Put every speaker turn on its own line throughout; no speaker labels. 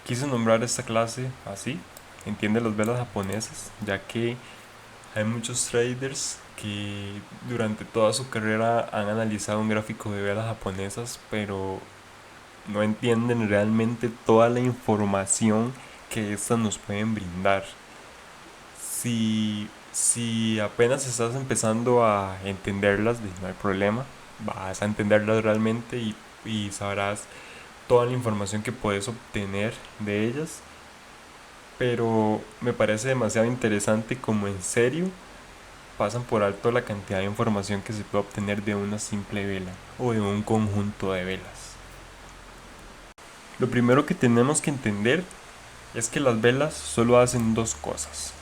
Quise nombrar esta clase así, entiende las velas japonesas, ya que hay muchos traders que durante toda su carrera han analizado un gráfico de velas japonesas, pero no entienden realmente toda la información que estas nos pueden brindar. Si apenas estás empezando a entenderlas, no hay problema, vas a entenderlas realmente y sabrás toda la información que puedes obtener de ellas, pero me parece demasiado interesante como en serio pasan por alto la cantidad de información que se puede obtener de una simple vela o de un conjunto de velas. Lo primero que tenemos que entender es que las velas solo hacen dos cosas.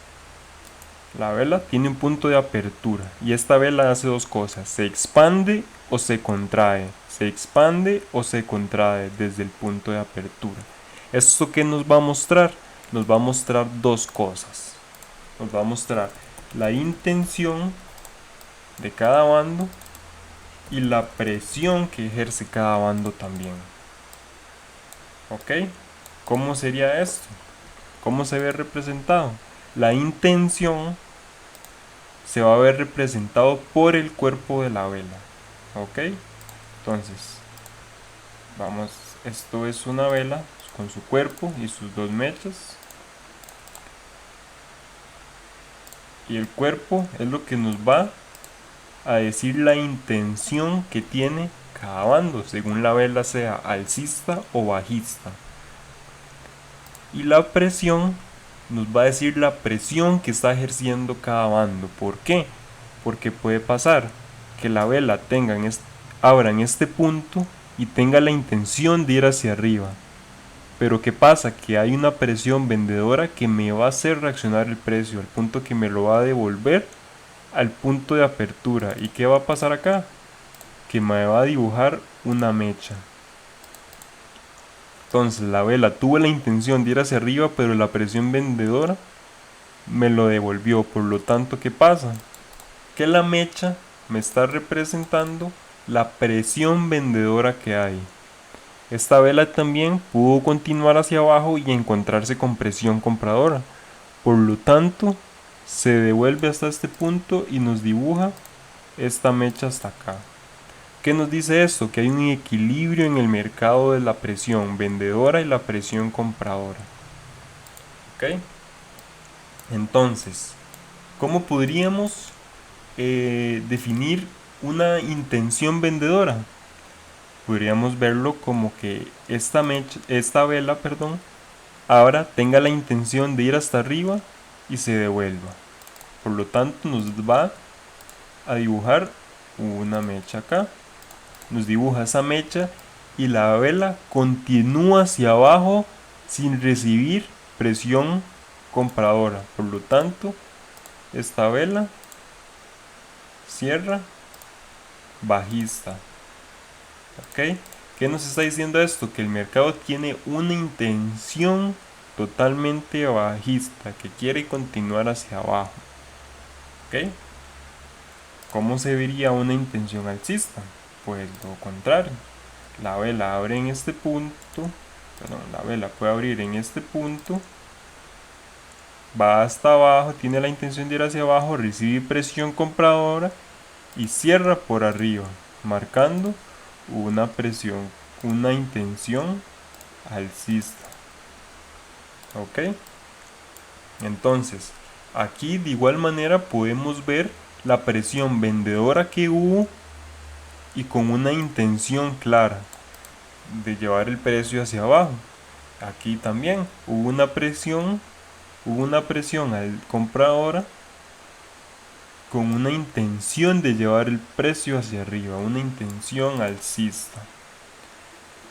La vela tiene un punto de apertura y esta vela hace dos cosas: se expande o se contrae, se expande o se contrae desde el punto de apertura. ¿Esto qué nos va a mostrar? Nos va a mostrar dos cosas. Nos va a mostrar la intención de cada bando y la presión que ejerce cada bando también. ¿Ok? ¿Cómo sería esto? ¿Cómo se ve representado? La intención se va a ver representado por el cuerpo de la vela. ¿Ok? Entonces, vamos, esto es una vela con su cuerpo y sus dos mechas. Y el cuerpo es lo que nos va a decir la intención que tiene cada bando, según la vela sea alcista o bajista. Y la presión nos va a decir la presión que está ejerciendo cada bando. ¿Por qué? Porque puede pasar que la vela abra en este punto y tenga la intención de ir hacia arriba. Pero ¿qué pasa? Que hay una presión vendedora que me va a hacer reaccionar el precio al punto que me lo va a devolver al punto de apertura. ¿Y qué va a pasar acá? Que me va a dibujar una mecha. Entonces la vela tuvo la intención de ir hacia arriba, pero la presión vendedora me lo devolvió. Por lo tanto, ¿qué pasa? Que la mecha me está representando la presión vendedora que hay. Esta vela también pudo continuar hacia abajo y encontrarse con presión compradora. Por lo tanto, se devuelve hasta este punto y nos dibuja esta mecha hasta acá. ¿Qué nos dice esto? Que hay un equilibrio en el mercado de la presión vendedora y la presión compradora. ¿Ok? Entonces, ¿cómo podríamos definir una intención vendedora? Podríamos verlo como que esta vela, ahora tenga la intención de ir hasta arriba y se devuelva. Por lo tanto, nos va a dibujar una mecha acá. Nos dibuja esa mecha y la vela continúa hacia abajo sin recibir presión compradora. Por lo tanto, esta vela cierra bajista. ¿Ok? ¿Qué nos está diciendo esto? Que el mercado tiene una intención totalmente bajista, que quiere continuar hacia abajo. ¿Ok? ¿Cómo se vería una intención alcista? Pues lo contrario. La vela abre en este punto, la vela puede abrir en este punto, va hasta abajo, tiene la intención de ir hacia abajo, recibe presión compradora y cierra por arriba, marcando una presión, una intención alcista. ¿Ok? Entonces, aquí de igual manera podemos ver la presión vendedora que hubo y con una intención clara de llevar el precio hacia abajo. Aquí también hubo una presión al compradora con una intención de llevar el precio hacia arriba, una intención alcista.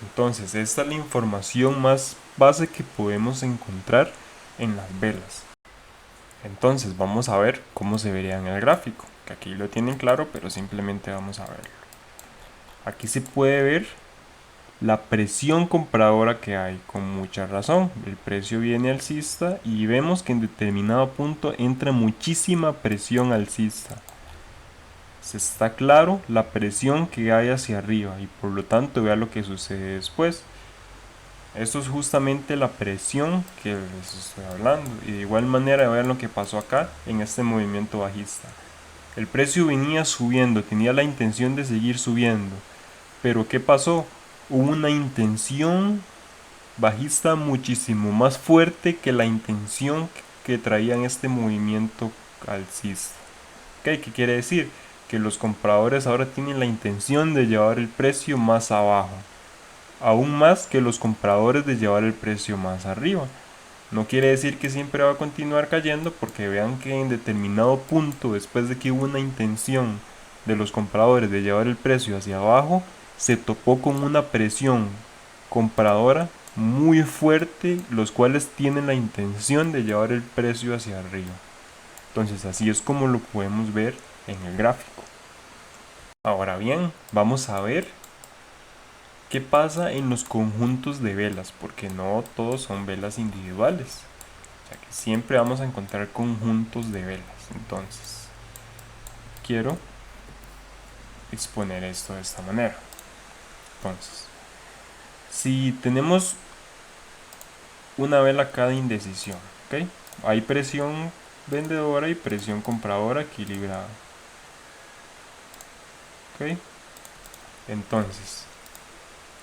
Entonces, esta es la información más base que podemos encontrar en las velas. Entonces, vamos a ver cómo se vería en el gráfico, que aquí lo tienen claro, pero simplemente vamos a verlo. Aquí se puede ver la presión compradora que hay, con mucha razón. El precio viene alcista y vemos que en determinado punto entra muchísima presión alcista. Se está claro la presión que hay hacia arriba y por lo tanto vea lo que sucede después. Esto es justamente la presión que les estoy hablando. Y de igual manera vean lo que pasó acá en este movimiento bajista. El precio venía subiendo, tenía la intención de seguir subiendo. Pero ¿qué pasó? Hubo una intención bajista muchísimo más fuerte que la intención que traía en este movimiento alcista. ¿Okay? ¿Qué quiere decir? Que los compradores ahora tienen la intención de llevar el precio más abajo, aún más que los compradores de llevar el precio más arriba. No quiere decir que siempre va a continuar cayendo, porque vean que en determinado punto, después de que hubo una intención de los compradores de llevar el precio hacia abajo, se topó con una presión compradora muy fuerte, los cuales tienen la intención de llevar el precio hacia arriba. Entonces así es como lo podemos ver en el gráfico. Ahora bien, vamos a ver qué pasa en los conjuntos de velas, porque no todos son velas individuales. O sea que siempre vamos a encontrar conjuntos de velas. Entonces, quiero exponer esto de esta manera. Entonces, si tenemos una vela acá de indecisión, ¿ok? Hay presión vendedora y presión compradora equilibrada. ¿Ok? Entonces,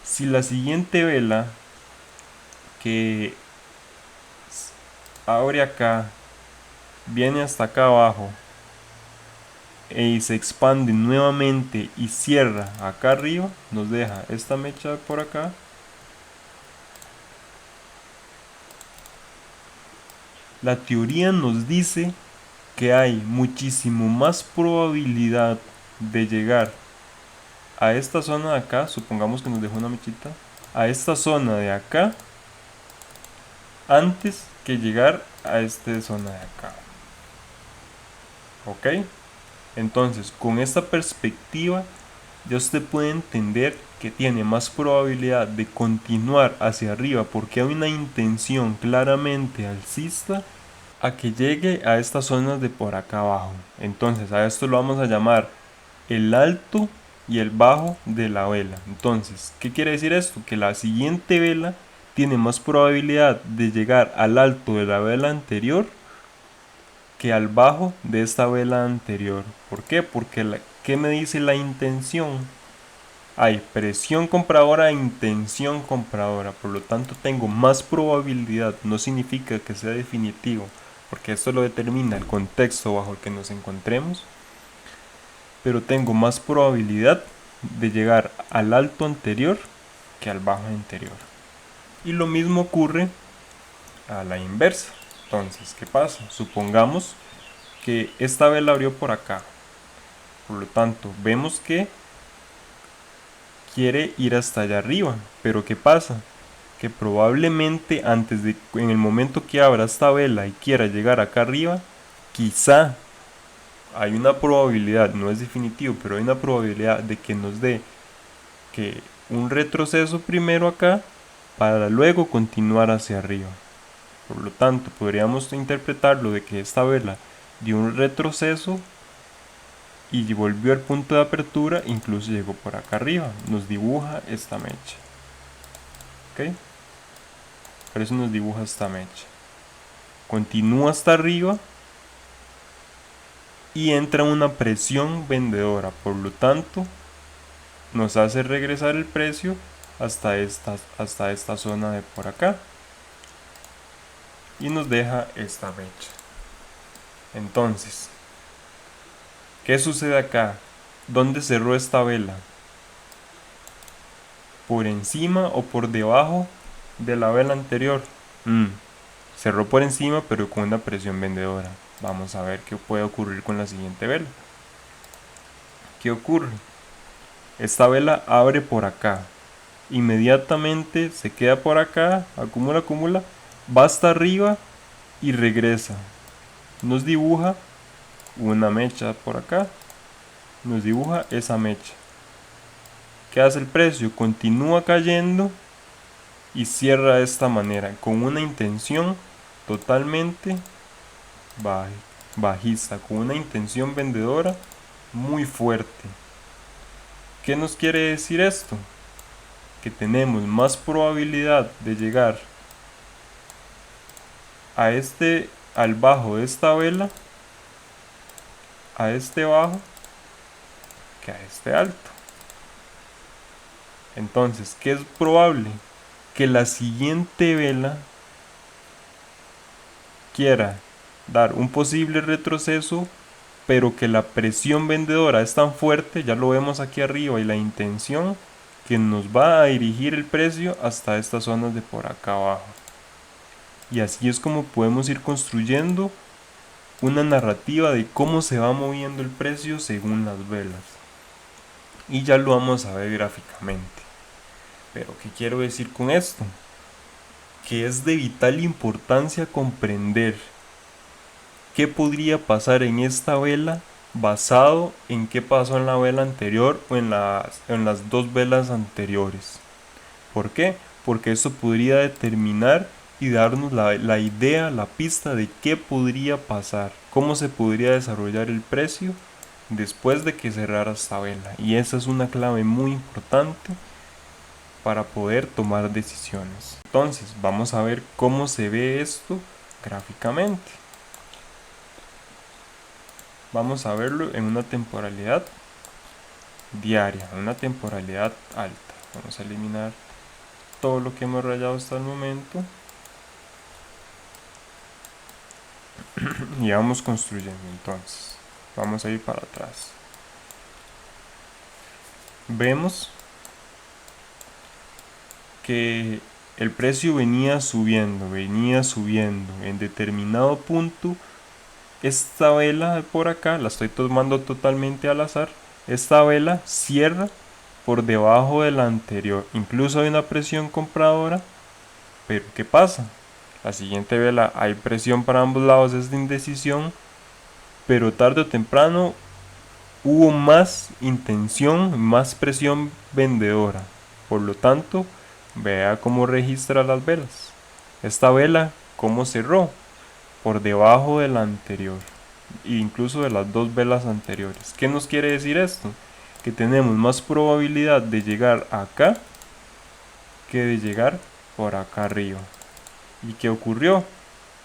si la siguiente vela que abre acá viene hasta acá abajo y se expande nuevamente y cierra acá arriba, nos deja esta mecha por acá, la teoría nos dice que hay muchísimo más probabilidad de llegar a esta zona de acá, supongamos que nos dejó una mechita, a esta zona de acá, antes que llegar a esta zona de acá. ¿Ok? Entonces, con esta perspectiva, ya usted puede entender que tiene más probabilidad de continuar hacia arriba porque hay una intención claramente alcista a que llegue a estas zonas de por acá abajo. Entonces, a esto lo vamos a llamar el alto y el bajo de la vela. Entonces, ¿qué quiere decir esto? Que la siguiente vela tiene más probabilidad de llegar al alto de la vela anterior que al bajo de esta vela anterior. ¿Por qué? Porque ¿qué me dice la intención? Hay presión compradora e intención compradora, por lo tanto tengo más probabilidad, no significa que sea definitivo, porque esto lo determina el contexto bajo el que nos encontremos, pero tengo más probabilidad de llegar al alto anterior que al bajo anterior. Y lo mismo ocurre a la inversa. Entonces, ¿qué pasa? Supongamos que esta vela abrió por acá, por lo tanto vemos que quiere ir hasta allá arriba, pero ¿qué pasa? Que probablemente en el momento que abra esta vela y quiera llegar acá arriba, quizá hay una probabilidad, no es definitivo, pero hay una probabilidad de que nos dé que un retroceso primero acá para luego continuar hacia arriba. Por lo tanto, podríamos interpretarlo de que esta vela dio un retroceso y volvió al punto de apertura, incluso llegó por acá arriba, nos dibuja esta mecha. ¿Ok? Por eso nos dibuja esta mecha. Continúa hasta arriba y entra una presión vendedora, por lo tanto nos hace regresar el precio hasta esta zona de por acá y nos deja esta mecha. Entonces, ¿qué sucede acá? ¿Dónde cerró esta vela? ¿Por encima o por debajo de la vela anterior? Cerró por encima, pero con una presión vendedora. Vamos a ver qué puede ocurrir con la siguiente vela. ¿Qué ocurre? Esta vela abre por acá, inmediatamente se queda por acá, acumula, va hasta arriba y regresa. Nos dibuja una mecha por acá, nos dibuja esa mecha. ¿Qué hace el precio? Continúa cayendo y cierra de esta manera, con una intención totalmente bajista, con una intención vendedora muy fuerte. ¿Qué nos quiere decir esto? que tenemos más probabilidad de llegar a al bajo de esta vela, a este bajo, que a este alto. Entonces, ¿qué es probable? Que la siguiente vela quiera dar un posible retroceso, pero que la presión vendedora es tan fuerte, ya lo vemos aquí arriba, y la intención que nos va a dirigir el precio hasta estas zonas de por acá abajo. Y así es como podemos ir construyendo una narrativa de cómo se va moviendo el precio según las velas. Y ya lo vamos a ver gráficamente. Pero ¿qué quiero decir con esto? Que es de vital importancia comprender qué podría pasar en esta vela basado en qué pasó en la vela anterior o en las dos velas anteriores. ¿Por qué? Porque eso podría determinar y darnos la idea, la pista de qué podría pasar, cómo se podría desarrollar el precio después de que cerrara esta vela. Y esa es una clave muy importante para poder tomar decisiones. Entonces, vamos a ver cómo se ve esto gráficamente. Vamos a verlo en una temporalidad diaria, en una temporalidad alta. Vamos a eliminar todo lo que hemos rayado hasta el momento. Y vamos construyendo. Entonces vamos a ir para atrás. Vemos que el precio venía subiendo. En determinado punto, esta vela de por acá, la estoy tomando totalmente al azar, esta vela cierra por debajo de la anterior. Incluso hay una presión compradora, pero ¿qué pasa? La siguiente vela hay presión para ambos lados, es de indecisión, pero tarde o temprano hubo más intención, más presión vendedora. Por lo tanto, vea cómo registra las velas. Esta vela, cómo cerró, por debajo de la anterior, e incluso de las dos velas anteriores. ¿Qué nos quiere decir esto? Que tenemos más probabilidad de llegar acá que de llegar por acá arriba. ¿Y qué ocurrió?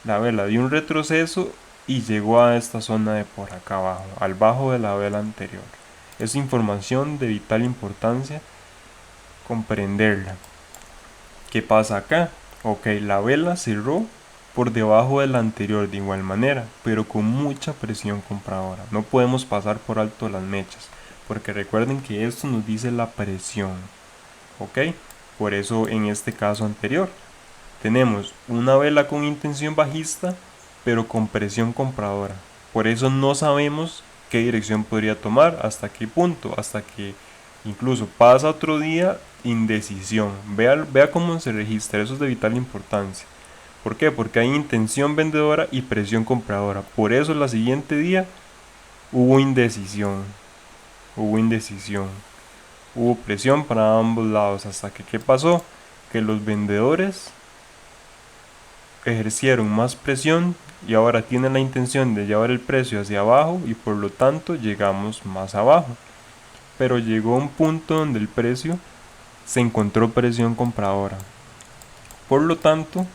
La vela dio un retroceso y llegó a esta zona de por acá abajo, al bajo de la vela anterior. Es información de vital importancia comprenderla. ¿Qué pasa acá? Ok, la vela cerró por debajo de la anterior de igual manera, pero con mucha presión compradora. No podemos pasar por alto las mechas, porque recuerden que esto nos dice la presión. Ok, por eso en este caso anterior tenemos una vela con intención bajista, pero con presión compradora. Por eso no sabemos qué dirección podría tomar, hasta qué punto, hasta que incluso pasa otro día, indecisión. Vea cómo se registra, eso es de vital importancia. ¿Por qué? Porque hay intención vendedora y presión compradora. Por eso el siguiente día hubo indecisión. Hubo presión para ambos lados. Hasta que, ¿qué pasó? Que los vendedores ejercieron más presión y ahora tienen la intención de llevar el precio hacia abajo y por lo tanto llegamos más abajo. Pero llegó un punto donde el precio se encontró presión compradora. Por lo tanto,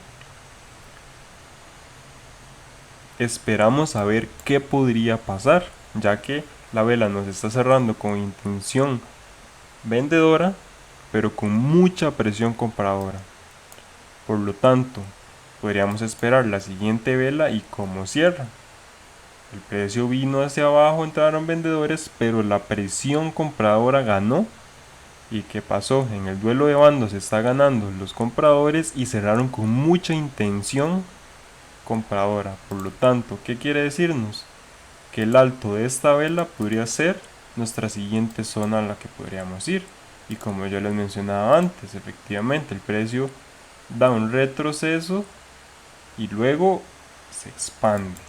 esperamos a ver qué podría pasar, ya que la vela nos está cerrando con intención vendedora, pero con mucha presión compradora. Por lo tanto, podríamos esperar la siguiente vela y cómo cierra. El precio vino hacia abajo, entraron vendedores, pero la presión compradora ganó. ¿Y qué pasó? En el duelo de bandos está ganando los compradores y cerraron con mucha intención compradora. Por lo tanto, ¿qué quiere decirnos? Que el alto de esta vela podría ser nuestra siguiente zona a la que podríamos ir. Y como yo les mencionaba antes, efectivamente el precio da un retroceso y luego se expande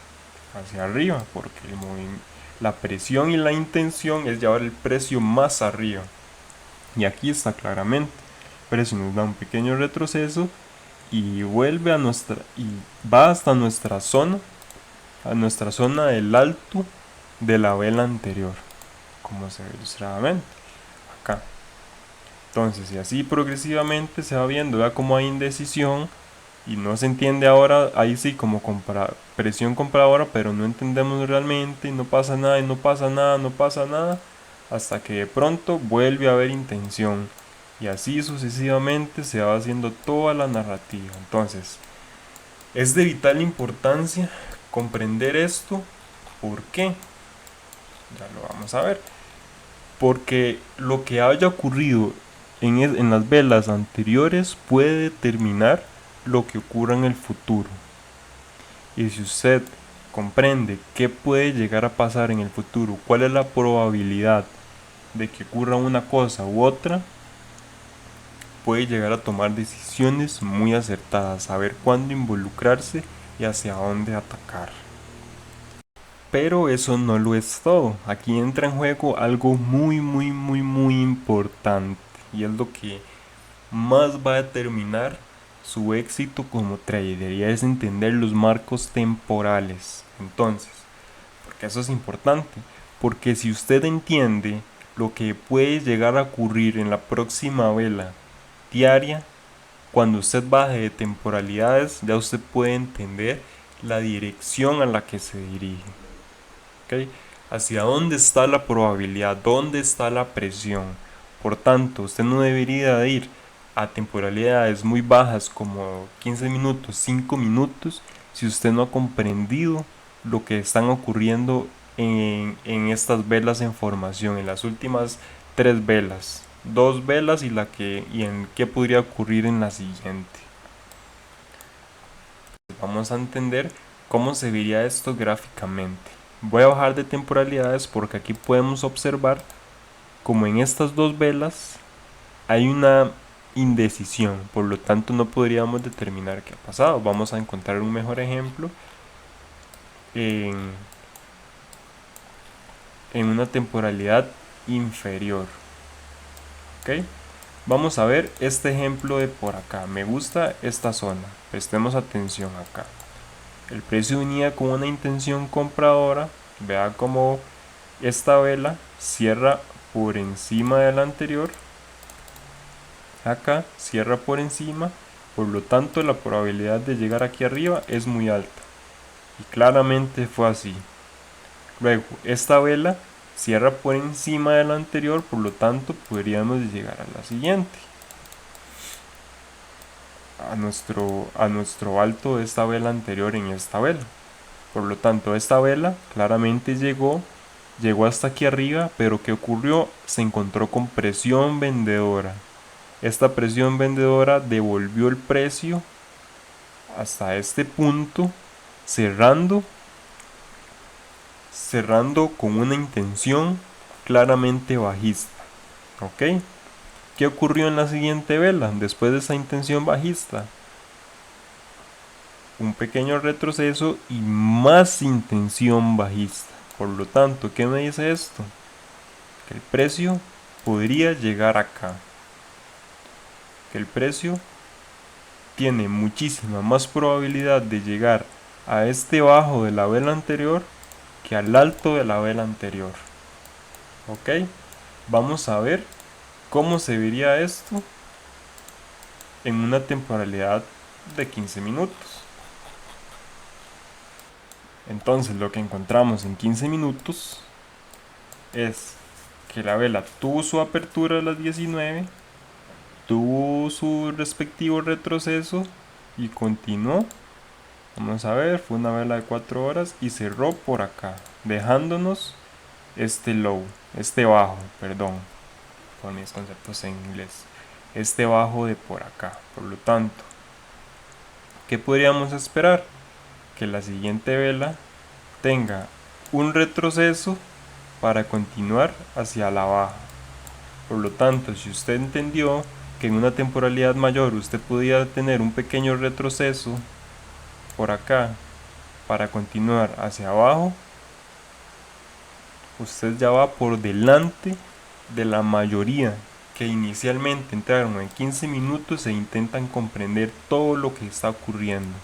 hacia arriba, porque la presión y la intención es llevar el precio más arriba. Y aquí está claramente, el precio nos da un pequeño retroceso y vuelve y va hasta nuestra zona, a nuestra zona del alto de la vela anterior, como se ve ilustradamente acá. Entonces, y así progresivamente se va viendo, vea cómo hay indecisión y no se entiende ahora, ahí sí como presión compradora, pero no entendemos realmente y no pasa nada y no pasa nada, no pasa nada, hasta que de pronto vuelve a haber intención y así sucesivamente se va haciendo toda la narrativa. Entonces, es de vital importancia comprender esto. ¿Por qué? Ya lo vamos a ver. Porque lo que haya ocurrido en las velas anteriores puede determinar lo que ocurra en el futuro. Y si usted comprende qué puede llegar a pasar en el futuro, cuál es la probabilidad de que ocurra una cosa u otra, puede llegar a tomar decisiones muy acertadas, saber cuándo involucrarse y hacia dónde atacar. Pero eso no lo es todo. Aquí entra en juego algo muy importante. Y es lo que más va a determinar su éxito como trader. Y es entender los marcos temporales. Entonces, porque eso es importante. Porque si usted entiende lo que puede llegar a ocurrir en la próxima vela diaria, cuando usted baje de temporalidades, ya usted puede entender la dirección a la que se dirige. ¿Okay? Hacia dónde está la probabilidad, dónde está la presión. Por tanto, usted no debería de ir a temporalidades muy bajas como 15 minutos, 5 minutos, si usted no ha comprendido lo que están ocurriendo en estas velas en formación, en las últimas 3 velas, 2 velas y en qué podría ocurrir en la siguiente. Vamos a entender cómo se vería esto gráficamente. Voy a bajar de temporalidades porque aquí podemos observar como en estas dos velas hay una indecisión, por lo tanto no podríamos determinar qué ha pasado. Vamos a encontrar un mejor ejemplo en, en una temporalidad inferior. ¿Ok? Vamos a ver este ejemplo de por acá. Me gusta esta zona. Prestemos atención acá. El precio venía con una intención compradora. Vea cómo esta vela cierra por encima de la anterior. Acá cierra por encima. Por lo tanto, la probabilidad de llegar aquí arriba es muy alta. Y claramente fue así. Luego, esta vela cierra por encima de la anterior. Por lo tanto, podríamos llegar a la siguiente. A nuestro alto de esta vela anterior en esta vela. Por lo tanto, esta vela claramente llegó hasta aquí arriba, pero ¿qué ocurrió? Se encontró con presión vendedora. Esta presión vendedora devolvió el precio hasta este punto, cerrando con una intención claramente bajista. ¿Ok? ¿Qué ocurrió en la siguiente vela después de esa intención bajista? Un pequeño retroceso y más intención bajista. Por lo tanto, ¿qué me dice esto? Que el precio podría llegar acá. Que el precio tiene muchísima más probabilidad de llegar a este bajo de la vela anterior que al alto de la vela anterior. ¿Ok? Vamos a ver cómo se vería esto en una temporalidad de 15 minutos. Entonces lo que encontramos en 15 minutos es que la vela tuvo su apertura a las 19, tuvo su respectivo retroceso y continuó. Vamos a ver, fue una vela de 4 horas y cerró por acá, dejándonos este low, este bajo, perdón, con mis conceptos en inglés, este bajo de por acá. Por lo tanto, ¿qué podríamos esperar? Que la siguiente vela tenga un retroceso para continuar hacia la baja. Por lo tanto, si usted entendió que en una temporalidad mayor usted podía tener un pequeño retroceso por acá para continuar hacia abajo, usted ya va por delante de la mayoría que inicialmente entraron en 15 minutos e intentan comprender todo lo que está ocurriendo.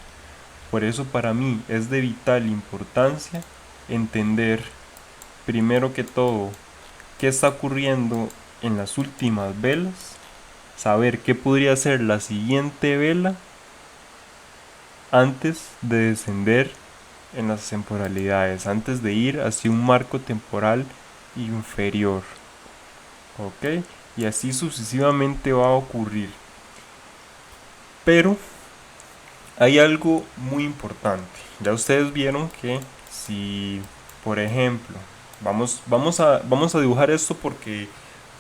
Por eso para mí es de vital importancia entender primero que todo qué está ocurriendo en las últimas velas saber qué podría ser la siguiente vela antes de descender en las temporalidades, antes de ir hacia un marco temporal inferior. Ok, y así sucesivamente va a ocurrir. Pero hay algo muy importante. Ya ustedes vieron que si, por ejemplo, vamos a dibujar esto porque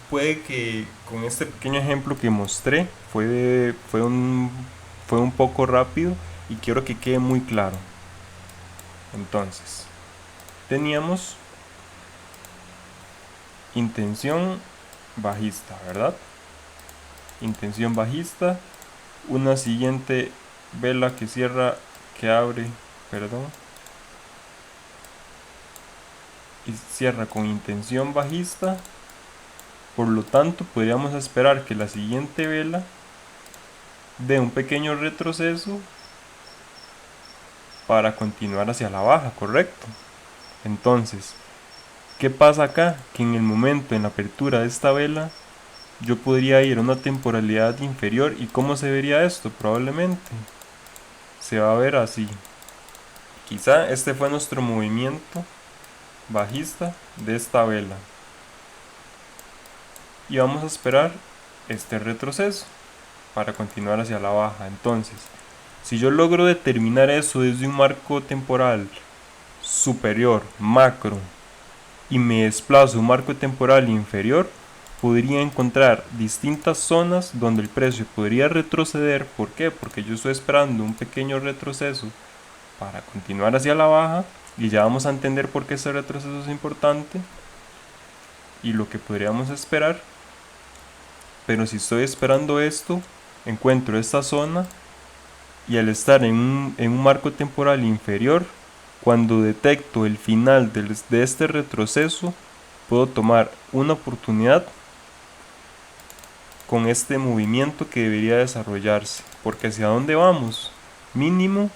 puede que con este pequeño ejemplo que mostré fue un poco rápido y quiero que quede muy claro. Entonces, teníamos intención bajista, ¿verdad? Intención bajista, una siguiente vela que cierra, que abre, perdón, y cierra con intención bajista. Por lo tanto, podríamos esperar que la siguiente vela dé un pequeño retroceso para continuar hacia la baja, ¿correcto? Entonces, ¿qué pasa acá? Que en el momento en la apertura de esta vela, yo podría ir a una temporalidad inferior. ¿Y cómo se vería esto? Probablemente se va a ver así. Quizá este fue nuestro movimiento bajista de esta vela. Y vamos a esperar este retroceso para continuar hacia la baja. Entonces, si yo logro determinar eso desde un marco temporal superior, macro, y me desplazo a un marco temporal inferior, podría encontrar distintas zonas donde el precio podría retroceder. ¿Por qué? Porque yo estoy esperando un pequeño retroceso para continuar hacia la baja, y ya vamos a entender por qué ese retroceso es importante y lo que podríamos esperar. Pero si estoy esperando esto, encuentro esta zona, y al estar en un marco temporal inferior, cuando detecto el final de este retroceso, puedo tomar una oportunidad con este movimiento que debería desarrollarse. Porque ¿hacia dónde vamos? Mínimo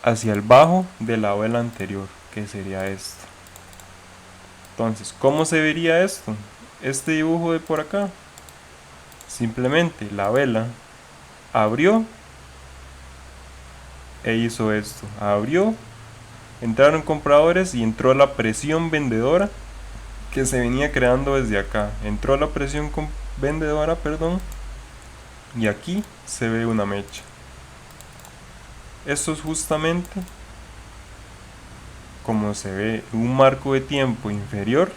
hacia el bajo de la vela anterior, que sería esto. Entonces, ¿cómo se vería esto? Este dibujo de por acá. Simplemente la vela abrió e hizo esto. Abrió, entraron compradores y entró la presión vendedora que se venía creando desde acá. Entró la presión vendedora, perdón, y aquí se ve una mecha. Esto es justamente como se ve un marco de tiempo inferior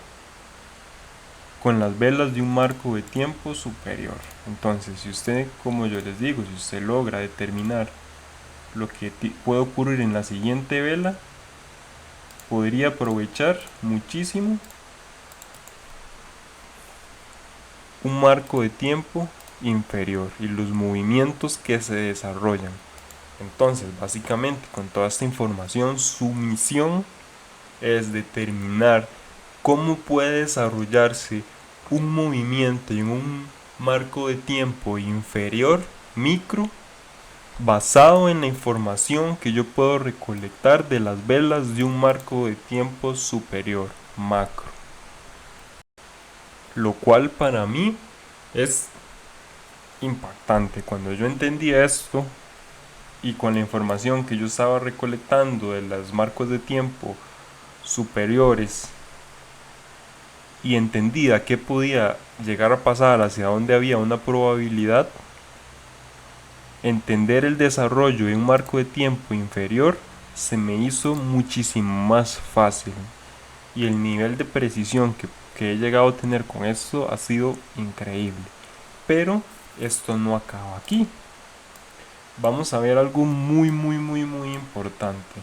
con las velas de un marco de tiempo superior. Entonces, si usted, como yo les digo, si usted logra determinar lo que puede ocurrir en la siguiente vela, podría aprovechar muchísimo un marco de tiempo inferior y los movimientos que se desarrollan. Entonces, básicamente, con toda esta información, su misión es determinar cómo puede desarrollarse un movimiento en un marco de tiempo inferior, micro, basado en la información que yo puedo recolectar de las velas de un marco de tiempo superior, macro. Lo cual para mí es impactante. Cuando yo entendí esto y con la información que yo estaba recolectando de los marcos de tiempo superiores y entendía qué podía llegar a pasar, hacia dónde había una probabilidad, entender el desarrollo de un marco de tiempo inferior se me hizo muchísimo más fácil, y el nivel de precisión que he llegado a tener con esto ha sido increíble. Pero esto no acaba aquí. Vamos a ver algo muy importante,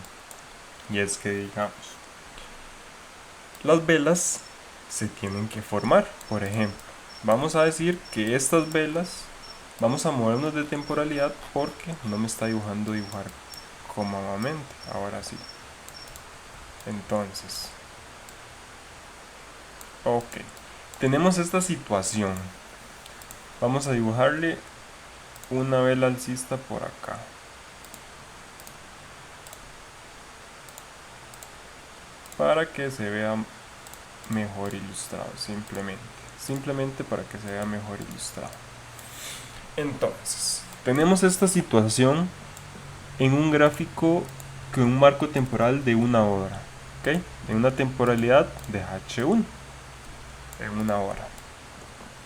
y es que, digamos, las velas se tienen que formar. Por ejemplo, vamos a decir que estas velas, vamos a movernos de temporalidad porque no me está dibujando dibujar cómodamente. Ahora sí. Entonces, ok, tenemos esta situación. Vamos a dibujarle una vela alcista por acá, para que se vea mejor ilustrado. Simplemente para que se vea mejor ilustrado. Entonces, tenemos esta situación en un gráfico con un marco temporal de una hora, ¿ok? En una temporalidad de H1 en una hora.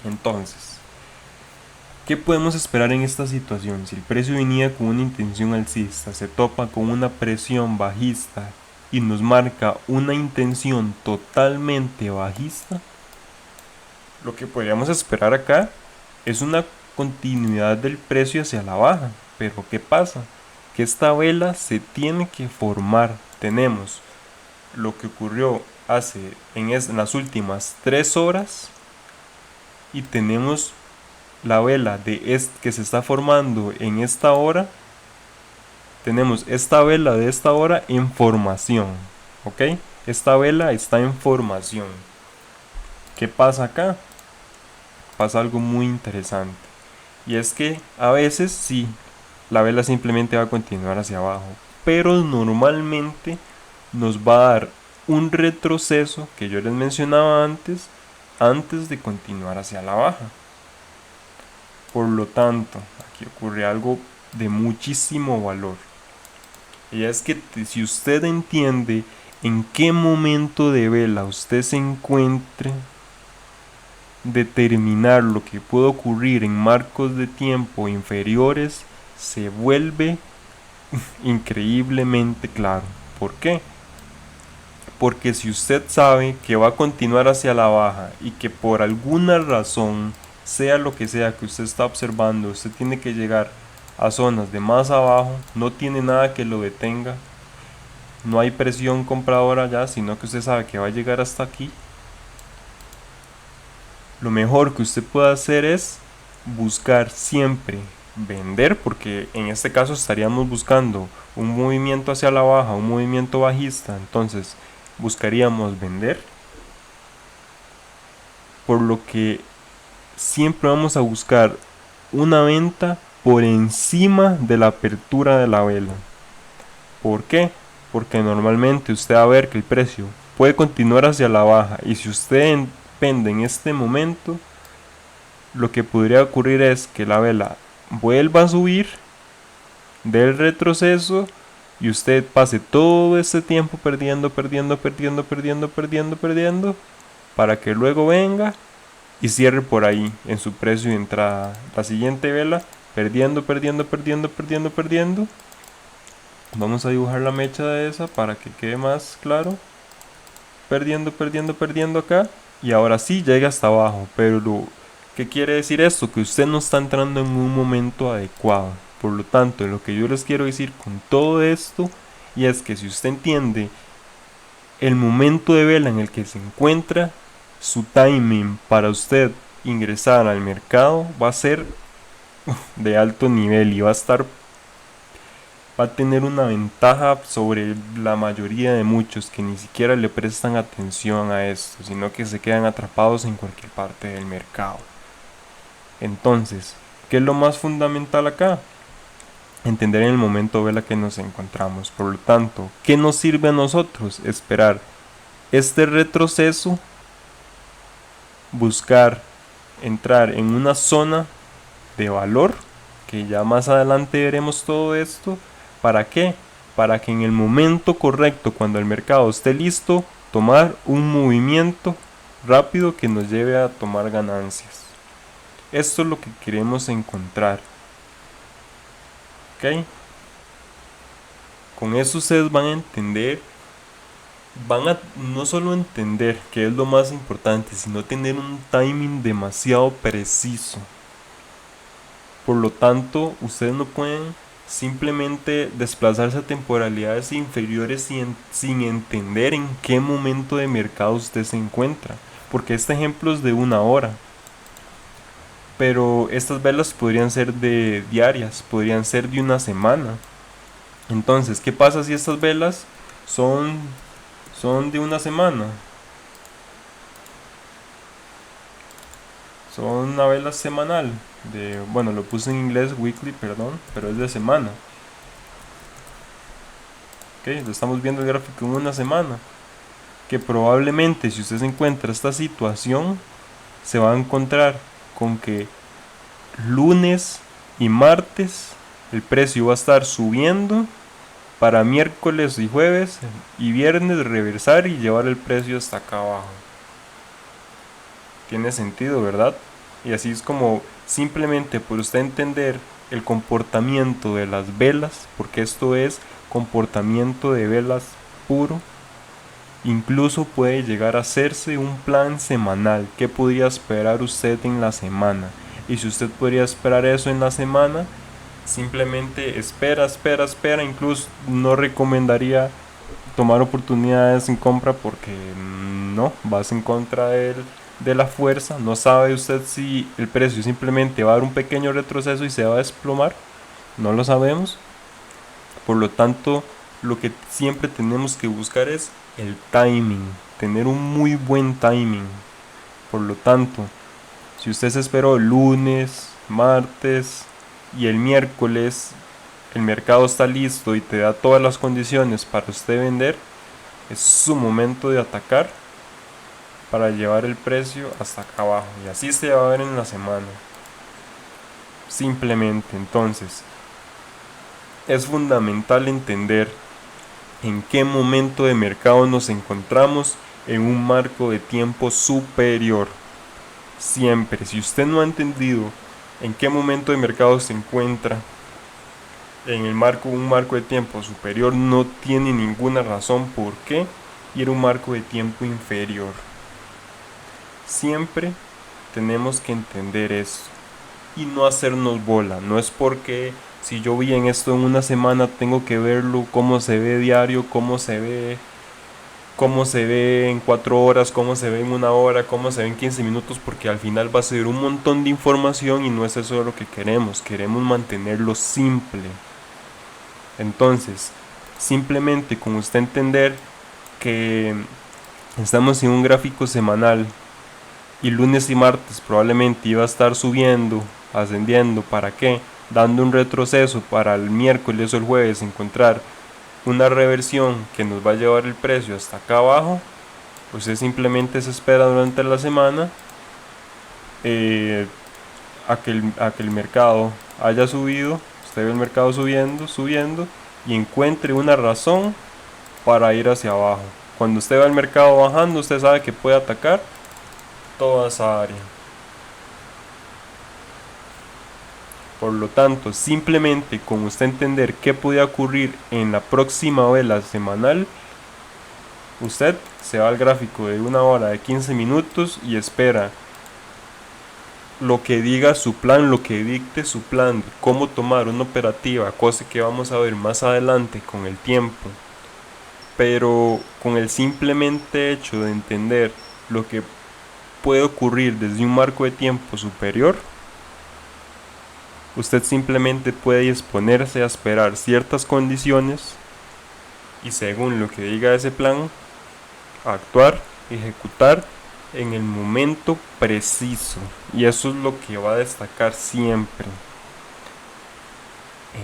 Entonces, ¿qué podemos esperar en esta situación? Si el precio venía con una intención alcista, se topa con una presión bajista y nos marca una intención totalmente bajista, lo que podríamos esperar acá es una continuidad del precio hacia la baja. Pero ¿qué pasa? Que esta vela se tiene que formar. Tenemos lo que ocurrió en las últimas 3 horas y tenemos la vela que se está formando en esta hora. Tenemos esta vela de esta hora en formación, ¿ok? Esta vela está en formación. ¿Qué pasa acá? Pasa algo muy interesante, y es que a veces sí, la vela simplemente va a continuar hacia abajo, pero normalmente nos va a dar un retroceso que yo les mencionaba antes de continuar hacia la baja. Por lo tanto, aquí ocurre algo de muchísimo valor, y es que si usted entiende en qué momento de vela usted se encuentre, determinar lo que puede ocurrir en marcos de tiempo inferiores se vuelve increíblemente claro. ¿Por qué? Porque si usted sabe que va a continuar hacia la baja y que por alguna razón, sea lo que sea que usted está observando, usted tiene que llegar a zonas de más abajo, no tiene nada que lo detenga, no hay presión compradora ya, sino que usted sabe que va a llegar hasta aquí, lo mejor que usted puede hacer es buscar siempre vender, porque en este caso estaríamos buscando un movimiento hacia la baja, un movimiento bajista, entonces buscaríamos vender, por lo que siempre vamos a buscar una venta por encima de la apertura de la vela. ¿Por qué? Porque normalmente usted va a ver que el precio puede continuar hacia la baja, y si usted vende en este momento, lo que podría ocurrir es que la vela vuelva a subir del retroceso y usted pase todo este tiempo perdiendo, para que luego venga y cierre por ahí en su precio de entrada. La siguiente vela perdiendo. Vamos a dibujar la mecha de esa para que quede más claro. Perdiendo acá, y ahora sí llega hasta abajo. Pero ¿qué quiere decir esto? Que usted no está entrando en un momento adecuado. Por lo tanto, lo que yo les quiero decir con todo esto, y es que si usted entiende el momento de vela en el que se encuentra, su timing para usted ingresar al mercado va a ser de alto nivel y va a tener una ventaja sobre la mayoría de muchos que ni siquiera le prestan atención a esto, sino que se quedan atrapados en cualquier parte del mercado. Entonces, ¿qué es lo más fundamental acá? Entender en el momento vela que nos encontramos. Por lo tanto, ¿qué nos sirve a nosotros? Esperar este retroceso, buscar entrar en una zona de valor, que ya más adelante veremos todo esto. ¿Para qué? Para que en el momento correcto, cuando el mercado esté listo, tomar un movimiento rápido que nos lleve a tomar ganancias. Esto es lo que queremos encontrar. ¿Ok? Con eso ustedes van a entender, van a no solo entender, que es lo más importante, sino tener un timing demasiado preciso. Por lo tanto, ustedes no pueden simplemente desplazarse a temporalidades inferiores sin entender en qué momento de mercado usted se encuentra. Porque este ejemplo es de una hora, pero estas velas podrían ser de diarias, podrían ser de una semana. Entonces, ¿qué pasa si estas velas son de una semana? Son una vela semanal. Bueno, lo puse en inglés weekly, perdón, pero es de semana. Ok, lo estamos viendo el gráfico en una semana. Que probablemente si usted se encuentra esta situación, se va a encontrar con que lunes y martes el precio va a estar subiendo, para miércoles y jueves y viernes reversar y llevar el precio hasta acá abajo. Tiene sentido, ¿verdad? Y así es como, simplemente por usted entender el comportamiento de las velas, porque esto es comportamiento de velas puro, incluso puede llegar a hacerse un plan semanal. ¿Qué podría esperar usted en la semana? Y si usted podría esperar eso en la semana, simplemente espera. Incluso no recomendaría tomar oportunidades en compra porque no, vas en contra de la fuerza. No sabe usted si el precio simplemente va a dar un pequeño retroceso y se va a desplomar. No lo sabemos. Por lo tanto, lo que siempre tenemos que buscar es el timing, tener un muy buen timing. Por lo tanto, si usted se esperó lunes, martes y el miércoles el mercado está listo y te da todas las condiciones para usted vender, es su momento de atacar para llevar el precio hasta acá abajo, y así se va a ver en la semana. Simplemente, entonces, es fundamental entender en qué momento de mercado nos encontramos en un marco de tiempo superior. Siempre, si usted no ha entendido en qué momento de mercado se encuentra en el un marco de tiempo superior, no tiene ninguna razón por qué ir a un marco de tiempo inferior. Siempre tenemos que entender esto y no hacernos bola. No es porque si yo vi en esto en una semana tengo que verlo cómo se ve diario, cómo se ve en 4 horas, cómo se ve en 1 hora, cómo se ve en 15 minutos, porque al final va a ser un montón de información y no es eso lo que queremos. Queremos mantenerlo simple. Entonces, simplemente con usted entender que estamos en un gráfico semanal y lunes y martes probablemente iba a estar subiendo, ascendiendo, ¿para qué? Dando un retroceso para el miércoles o el jueves encontrar una reversión que nos va a llevar el precio hasta acá abajo. Usted simplemente se espera durante la semana a que el mercado haya subido, usted ve el mercado subiendo y encuentre una razón para ir hacia abajo. Cuando usted ve el mercado bajando, usted sabe que puede atacar toda esa área. Por lo tanto, simplemente con usted entender qué puede ocurrir en la próxima vela semanal, usted se va al gráfico de 1 hora, de 15 minutos y espera lo que diga su plan, lo que dicte su plan, cómo tomar una operativa, cosa que vamos a ver más adelante con el tiempo. Pero con el simplemente hecho de entender lo que puede ocurrir desde un marco de tiempo superior, usted simplemente puede exponerse a esperar ciertas condiciones y según lo que diga ese plan, actuar, ejecutar en el momento preciso. Y eso es lo que va a destacar siempre.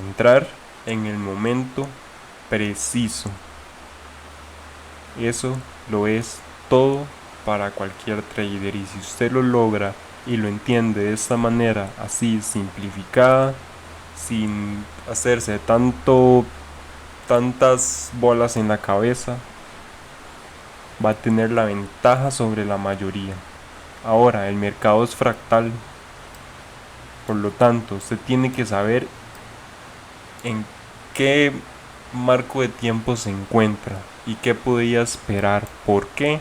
Entrar en el momento preciso. Eso lo es todo para cualquier trader, y si usted lo logra y lo entiende de esta manera así simplificada, sin hacerse tantas bolas en la cabeza, va a tener la ventaja sobre la mayoría. Ahora, el mercado es fractal, por lo tanto usted tiene que saber en qué marco de tiempo se encuentra y qué podría esperar. ¿Por qué?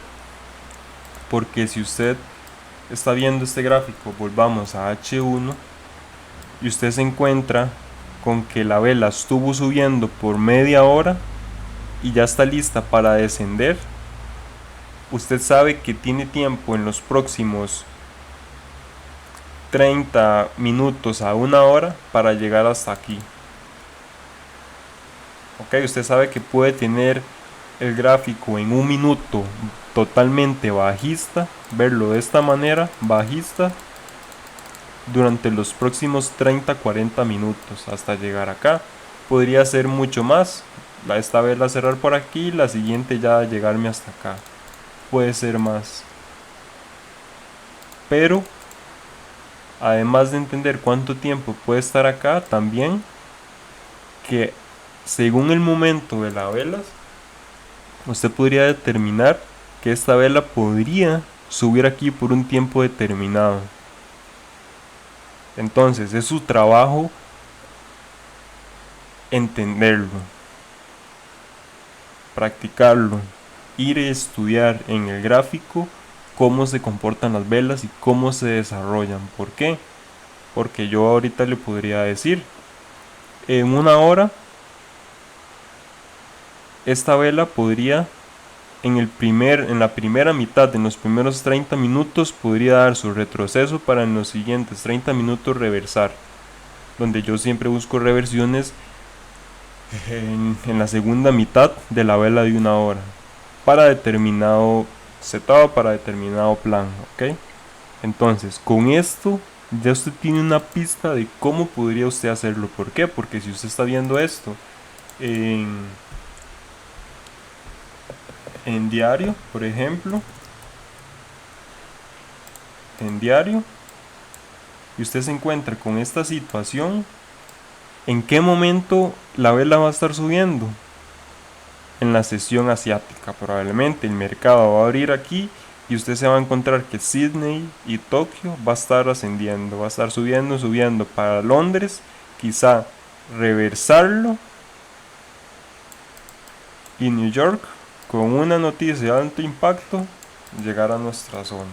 Porque si usted está viendo este gráfico, volvamos a H1, y usted se encuentra con que la vela estuvo subiendo por media hora y ya está lista para descender, usted sabe que tiene tiempo en los próximos 30 minutos a 1 hora para llegar hasta aquí. Ok, usted sabe que puede tener el gráfico en 1 minuto totalmente bajista, verlo de esta manera, bajista, durante los próximos 30-40 minutos hasta llegar acá. Podría ser mucho más, esta vela cerrar por aquí, la siguiente ya llegarme hasta acá. Puede ser más, pero Además de entender cuánto tiempo puede estar acá, también que según el momento de las velas, usted podría determinar que esta vela podría subir aquí por un tiempo determinado. Entonces es su trabajo entenderlo, practicarlo, ir a estudiar en el gráfico cómo se comportan las velas y cómo se desarrollan. ¿Por qué? Porque yo ahorita le podría decir, en una hora, esta vela podría, en la primera mitad, en los primeros 30 minutos, podría dar su retroceso para en los siguientes 30 minutos reversar. Donde yo siempre busco reversiones en la segunda mitad de la vela de una hora. Para determinado setup, para determinado plan, ¿ok? Entonces, con esto ya usted tiene una pista de cómo podría usted hacerlo. ¿Por qué? Porque si usted está viendo esto en diario, por ejemplo, en diario, y usted se encuentra con esta situación, ¿en qué momento la vela va a estar subiendo? En la sesión asiática, probablemente el mercado va a abrir aquí y usted se va a encontrar que Sydney y Tokio va a estar ascendiendo, va a estar subiendo, subiendo para Londres, quizá reversarlo, y New York, con una noticia de alto impacto, llegar a nuestra zona.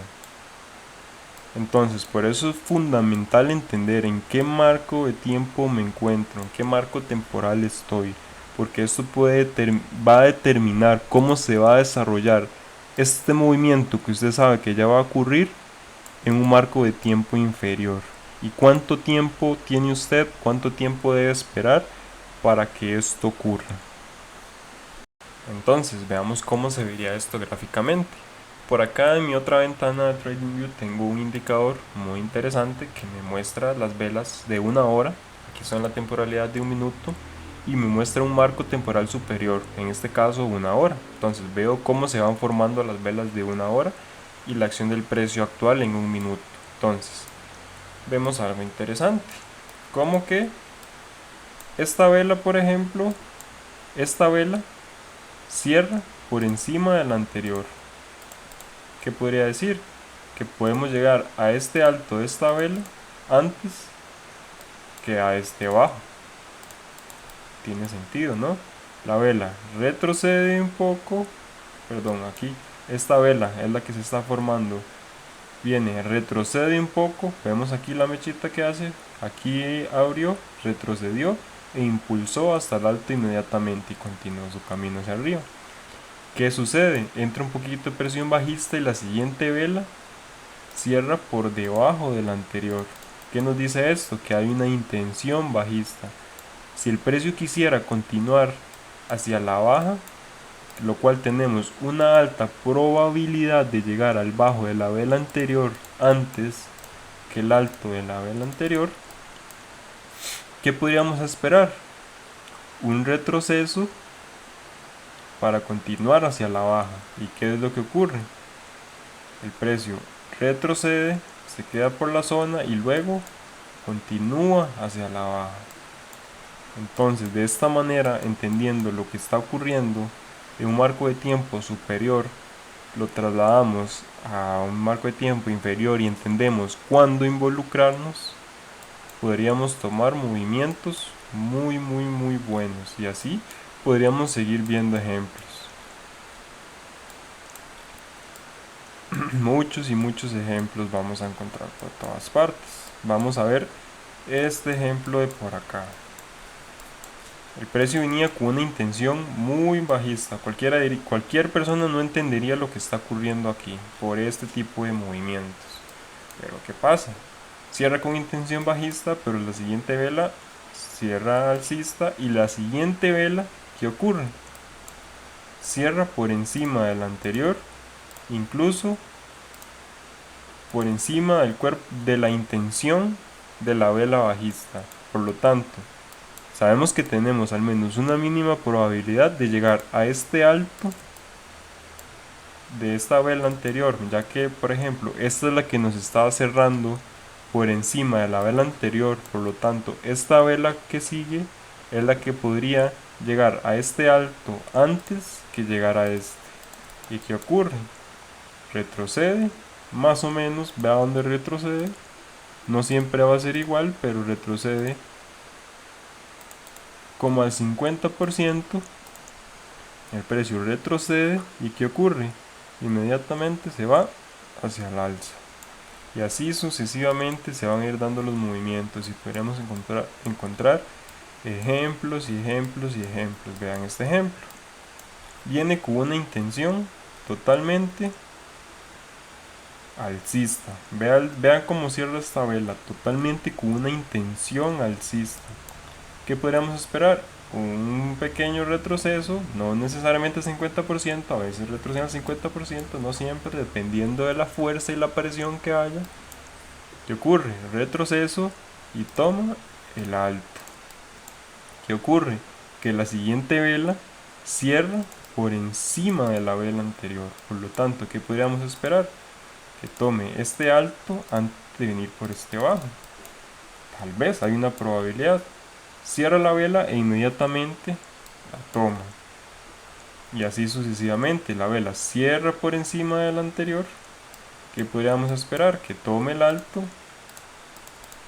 Entonces, por eso es fundamental entender en qué marco de tiempo me encuentro, en qué marco temporal estoy, porque esto va a determinar cómo se va a desarrollar este movimiento que usted sabe que ya va a ocurrir en un marco de tiempo inferior. ¿Y cuánto tiempo tiene usted? ¿Cuánto tiempo debe esperar para que esto ocurra? Entonces, veamos cómo se vería esto gráficamente. Por acá en mi otra ventana de TradingView tengo un indicador muy interesante que me muestra las velas de una hora, aquí son la temporalidad de un minuto, y me muestra un marco temporal superior, en este caso una hora. Entonces veo cómo se van formando las velas de una hora y la acción del precio actual en un minuto. Entonces, vemos algo interesante, como que esta vela, por ejemplo, esta vela cierra por encima de la anterior. ¿Qué podría decir? Que podemos llegar a este alto de esta vela antes que a este bajo. Tiene sentido, ¿no? La vela retrocede un poco, perdón, aquí esta vela es la que se está formando, viene, retrocede un poco, vemos aquí la mechita que hace, aquí abrió, retrocedió e impulsó hasta el alto inmediatamente y continuó su camino hacia arriba. ¿Qué sucede? Entra un poquito de presión bajista y la siguiente vela cierra por debajo de la anterior. ¿Qué nos dice esto? Que hay una intención bajista. Si el precio quisiera continuar hacia la baja, lo cual tenemos una alta probabilidad de llegar al bajo de la vela anterior antes que el alto de la vela anterior, ¿qué podríamos esperar? Un retroceso para continuar hacia la baja. ¿Y qué es lo que ocurre? El precio retrocede, se queda por la zona y luego continúa hacia la baja. Entonces, de esta manera, entendiendo lo que está ocurriendo en un marco de tiempo superior, lo trasladamos a un marco de tiempo inferior y entendemos cuándo involucrarnos, podríamos tomar movimientos muy buenos y así podríamos seguir viendo ejemplos. Muchos y muchos ejemplos vamos a encontrar por todas partes. Vamos a ver este ejemplo de por acá. El precio venía con una intención muy bajista. Cualquier persona no entendería lo que está ocurriendo aquí por este tipo de movimientos. Pero ¿qué pasa? Cierra con intención bajista, pero la siguiente vela cierra alcista y la siguiente vela, ¿qué ocurre? Cierra por encima de la anterior, incluso por encima del cuerpo de la intención de la vela bajista. Por lo tanto, sabemos que tenemos al menos una mínima probabilidad de llegar a este alto de esta vela anterior, ya que por ejemplo esta es la que nos estaba cerrando por encima de la vela anterior, por lo tanto esta vela que sigue es la que podría llegar a este alto antes que llegar a este. ¿Y qué ocurre? Retrocede, más o menos, vea dónde retrocede, no siempre va a ser igual, pero retrocede como al 50%, el precio retrocede y ¿qué ocurre? Inmediatamente se va hacia el alza. Y así sucesivamente se van a ir dando los movimientos y podríamos encontrar ejemplos y ejemplos y ejemplos. Vean este ejemplo. Viene con una intención totalmente alcista. Vean cómo cierra esta vela, totalmente con una intención alcista. ¿Qué podríamos esperar? Un pequeño retroceso, no necesariamente 50%, a veces retrocede al 50%, no siempre, dependiendo de la fuerza y la presión que haya. ¿Qué ocurre? Retroceso y toma el alto. ¿Qué ocurre? Que la siguiente vela cierra por encima de la vela anterior. Por lo tanto, ¿qué podríamos esperar? Que tome este alto antes de venir por este bajo. Tal vez hay una probabilidad. Cierra la vela e inmediatamente la toma. Y así sucesivamente. La vela cierra por encima de la anterior. ¿Qué podríamos esperar? Que tome el alto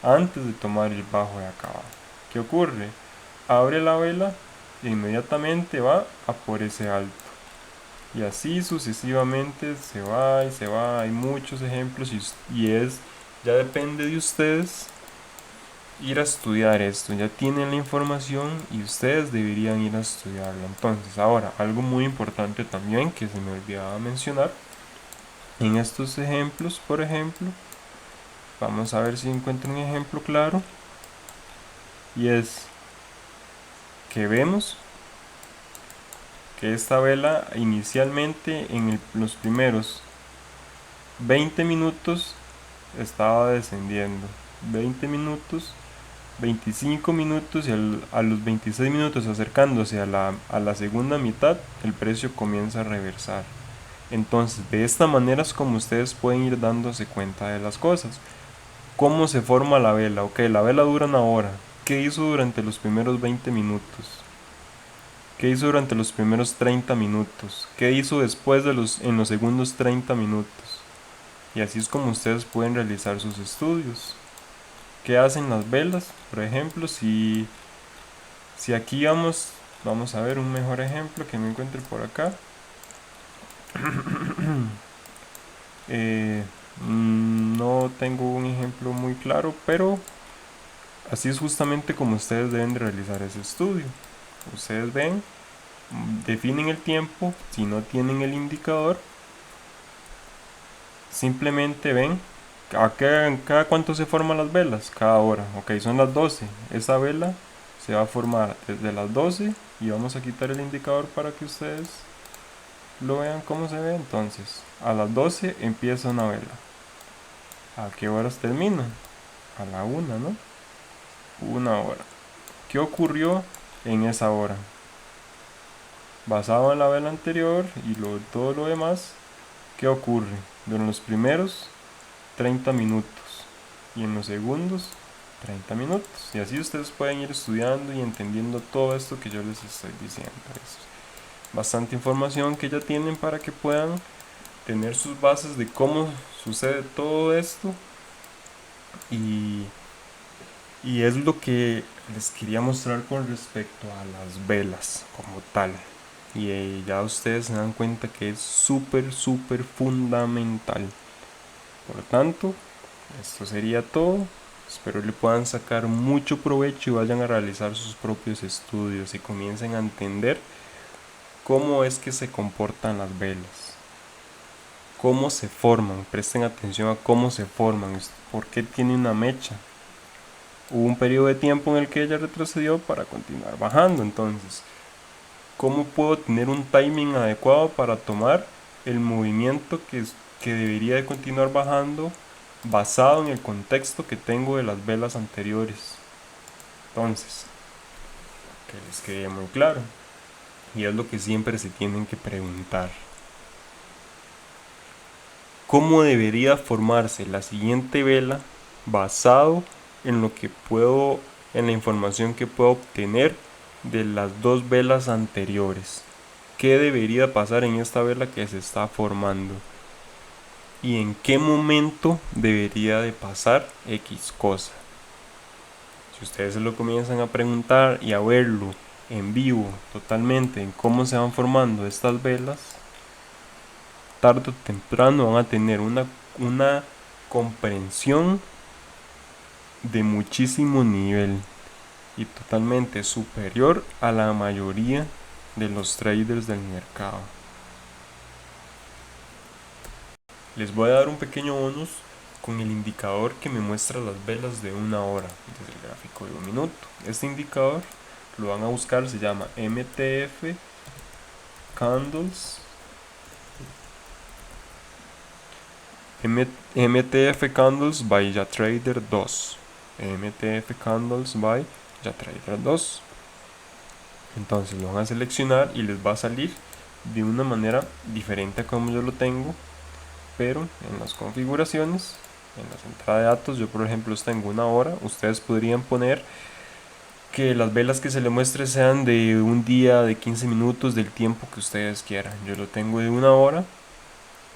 antes de tomar el bajo de acá abajo. ¿Qué ocurre? Abre la vela e inmediatamente va a por ese alto. Y así sucesivamente se va y se va. Hay muchos ejemplos ya depende de ustedes ir a estudiar esto. Ya tienen la información y ustedes deberían ir a estudiarlo. Entonces, ahora, algo muy importante también que se me olvidaba mencionar. En estos ejemplos, por ejemplo, vamos a ver si encuentro un ejemplo claro. Y es que vemos que esta vela inicialmente en los primeros 20 minutos estaba descendiendo. 20 minutos, 25 minutos y a los 26 minutos acercándose a la segunda mitad, el precio comienza a reversar. Entonces, de esta manera es como ustedes pueden ir dándose cuenta de las cosas. ¿Cómo se forma la vela? Ok, la vela dura una hora. ¿Qué hizo durante los primeros 20 minutos? ¿Qué hizo durante los primeros 30 minutos? ¿Qué hizo después en los segundos 30 minutos? Y así es como ustedes pueden realizar sus estudios. ¿Qué hacen las velas? Por ejemplo, si aquí vamos a ver un mejor ejemplo que me encuentre por acá. No tengo un ejemplo muy claro, pero así es justamente como ustedes deben de realizar ese estudio. Ustedes ven, definen el tiempo, si no tienen el indicador, simplemente ven cada cuánto se forman las velas, cada hora. Ok, son las 12. Esa vela se va a formar desde las 12 y vamos a quitar el indicador para que ustedes lo vean cómo se ve. Entonces, a las 12 empieza una vela. ¿A qué horas termina? A la 1, ¿no? 1 hora. ¿Qué ocurrió en esa hora? Basado en la vela anterior y todo lo demás, ¿qué ocurre? Durante los primeros 30 minutos y en los segundos 30 minutos. Y así ustedes pueden ir estudiando y entendiendo todo esto que yo les estoy diciendo. Es bastante información que ya tienen para que puedan tener sus bases de cómo sucede todo esto. Y es lo que les quería mostrar con respecto a las velas como tal. Y ya ustedes se dan cuenta que es súper fundamental. Por tanto, esto sería todo. Espero le puedan sacar mucho provecho y vayan a realizar sus propios estudios y comiencen a entender cómo es que se comportan las velas, cómo se forman. Presten atención a cómo se forman, por qué tiene una mecha. Hubo un periodo de tiempo en el que ella retrocedió para continuar bajando. Entonces, ¿cómo puedo tener un timing adecuado para tomar el movimiento que debería de continuar bajando basado en el contexto que tengo de las velas anteriores? Entonces, que les quede muy claro. Y es lo que siempre se tienen que preguntar. ¿Cómo debería formarse la siguiente vela basado en lo que puedo, en la información que puedo obtener de las dos velas anteriores. ¿Qué debería pasar en esta vela que se está formando? ¿Y en qué momento debería de pasar X cosa? Si ustedes se lo comienzan a preguntar y a verlo en vivo totalmente en cómo se van formando estas velas, tarde o temprano van a tener una comprensión de muchísimo nivel y totalmente superior a la mayoría de los traders del mercado. Les voy a dar un pequeño bonus con el indicador que me muestra las velas de una hora desde el gráfico de un minuto. Este indicador lo van a buscar, se llama MTF Candles, MTF Candles by JaTrader 2, MTF Candles by JaTrader 2. Entonces lo van a seleccionar y les va a salir de una manera diferente a como yo lo tengo, pero en las configuraciones, en las entradas de datos, yo por ejemplo tengo una hora. Ustedes podrían poner que las velas que se le muestre sean de un día, de 15 minutos, del tiempo que ustedes quieran. Yo lo tengo de una hora,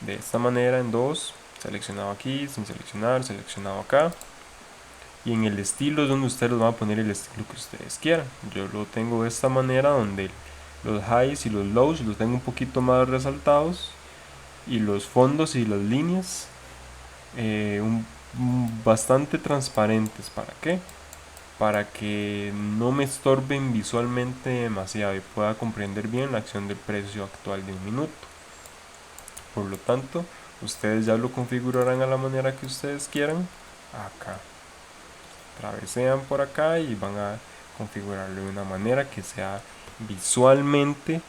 de esta manera, en dos, seleccionado aquí, sin seleccionar, seleccionado acá. Y en el estilo es donde ustedes van a poner el estilo que ustedes quieran. Yo lo tengo de esta manera, donde los highs y los lows los tengo un poquito más resaltados, y los fondos y las líneas bastante transparentes. ¿Para qué? Para que no me estorben visualmente demasiado y pueda comprender bien la acción del precio actual de un minuto. Por lo tanto, ustedes ya lo configurarán a la manera que ustedes quieran acá. Travesean por acá y van a configurarlo de una manera que sea visualmente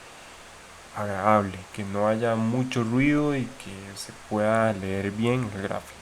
agradable, que no haya mucho ruido y que se pueda leer bien el gráfico.